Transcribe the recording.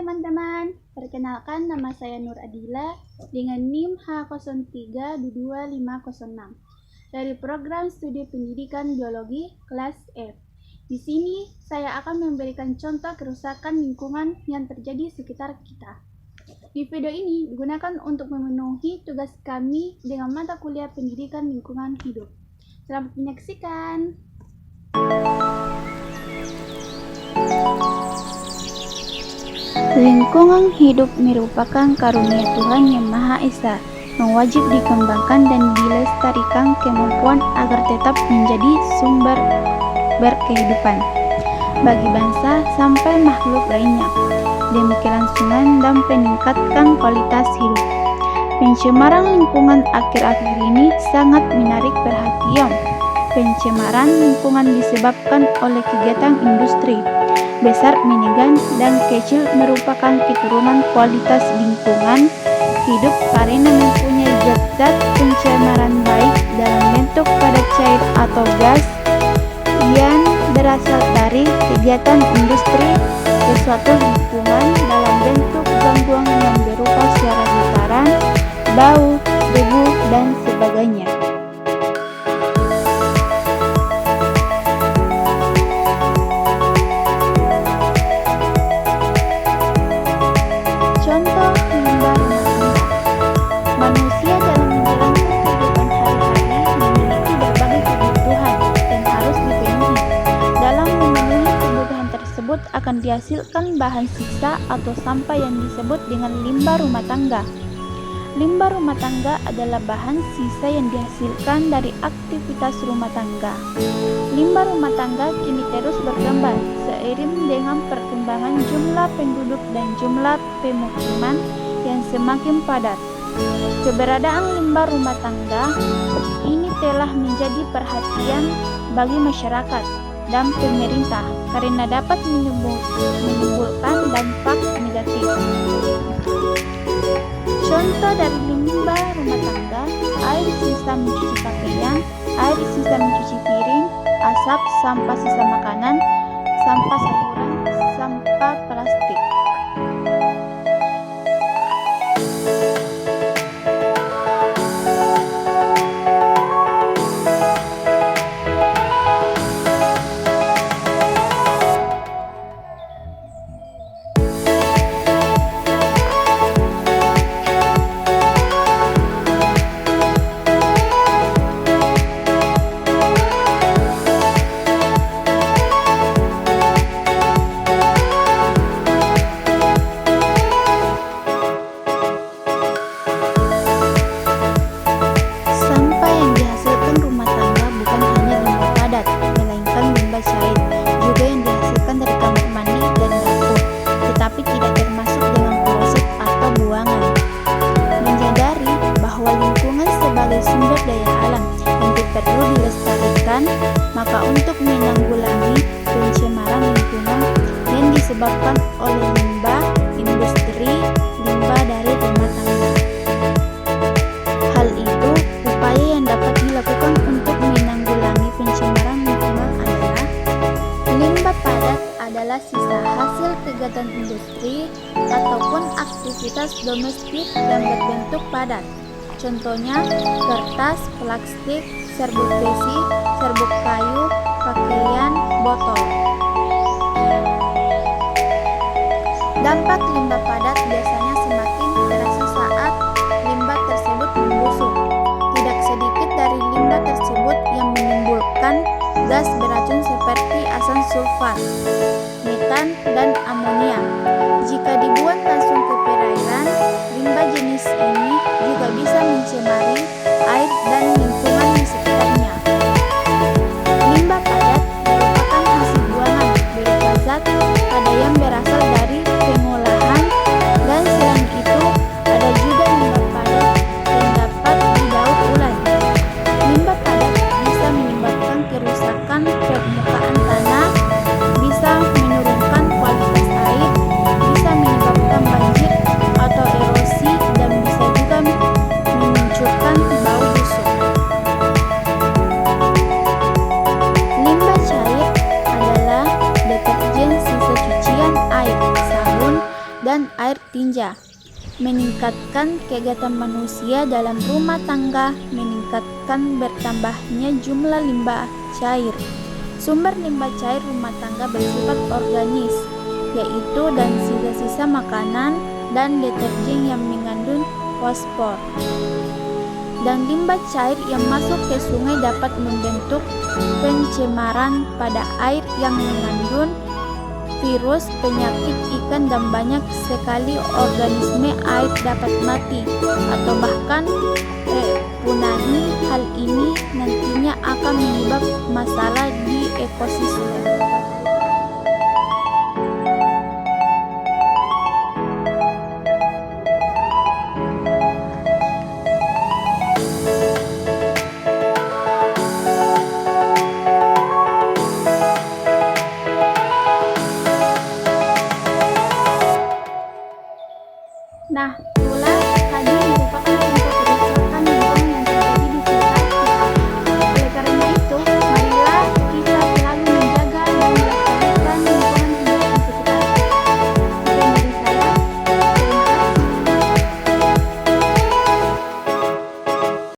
teman-teman, perkenalkan nama saya Nur Adila dengan NIM H03225506 dari program studi pendidikan biologi kelas F. Di sini saya akan memberikan contoh kerusakan lingkungan yang terjadi sekitar kita. Di video ini digunakan untuk memenuhi tugas kami dengan mata kuliah pendidikan lingkungan hidup. Selamat menyaksikan. Lingkungan hidup merupakan karunia Tuhan Yang Maha Esa, yang wajib dikembangkan dan dilestarikan kemampuan agar tetap menjadi sumber berkehidupan bagi bangsa sampai makhluk lainnya, demi kelangsungan dan peningkatan kualitas hidup. Pencemaran lingkungan akhir-akhir ini sangat menarik perhatian. Pencemaran lingkungan disebabkan oleh kegiatan industri besar, menengah, dan kecil merupakan keturunan kualitas lingkungan hidup karena mempunyai zat-zat pencemaran baik dalam bentuk padat cair atau gas yang berasal dari kegiatan industri ke suatu lingkungan dalam bentuk gangguan yang berupa suara getaran, bau, debu, dan sebagainya. Contoh limbah rumah tangga. Manusia dalam menjalani kehidupan hari-hari memiliki berbagai kebutuhan yang harus dipenuhi. Dalam memenuhi kebutuhan tersebut akan dihasilkan bahan sisa atau sampah yang disebut dengan limbah rumah tangga. Limbah rumah tangga adalah bahan sisa yang dihasilkan dari aktivitas rumah tangga. Limbah rumah tangga kini terus berkembang seiring dengan perkembangan jumlah penduduk dan jumlah pemukiman yang semakin padat. Keberadaan limbah rumah tangga ini telah menjadi perhatian bagi masyarakat dan pemerintah karena dapat menimbulkan dampak negatif. Contoh dari limbah rumah tangga: air sisa mencuci pakaian, air sisa mencuci piring, asap, sampah sisa makanan, sampah sayuran, sampah plastik. Sumber daya alam yang perlu dilestarikan, maka untuk menanggulangi pencemaran lingkungan yang disebabkan oleh limbah industri, limbah dari rumah tangga. Hal itu, upaya yang dapat dilakukan untuk menanggulangi pencemaran lingkungan adalah: limbah padat adalah sisa hasil kegiatan industri ataupun aktivitas domestik yang berbentuk padat. Contohnya kertas, plastik, serbuk besi, serbuk kayu, pakaian, botol. Dampak limbah padat biasanya semakin terasa saat limbah tersebut membusuk. Tidak sedikit dari limbah tersebut yang menimbulkan gas beracun seperti asam sulfat, metan, dan amonia. Jika dibuang langsung ke perairan, limbah jenis ini juga bisa mencemari air dan lingkungan di sekitarnya. Limbah padat merupakan hasil buangan berupa zat pada yang berasal dari pengolahan, dan selain itu ada juga limbah padat yang dapat didaur ulang. Limbah padat bisa menyebabkan kerusakan permukaan tanah, bisa menurunkan kualitas air, bisa menyebabkan banjir atau erosi, dan bisa juga memunculkan bau busuk. belanja, meningkatkan kegiatan manusia dalam rumah tangga, meningkatkan bertambahnya jumlah limbah cair. Sumber limbah cair rumah tangga bersifat organis, yaitu dan sisa-sisa makanan dan deterjen yang mengandung fosfor. Dan limbah cair yang masuk ke sungai dapat membentuk pencemaran pada air yang mengandung virus, penyakit ikan, dan banyak sekali organisme air dapat mati atau bahkan punahi. Hal ini nantinya akan menyebabkan masalah di ekosistem. Nah,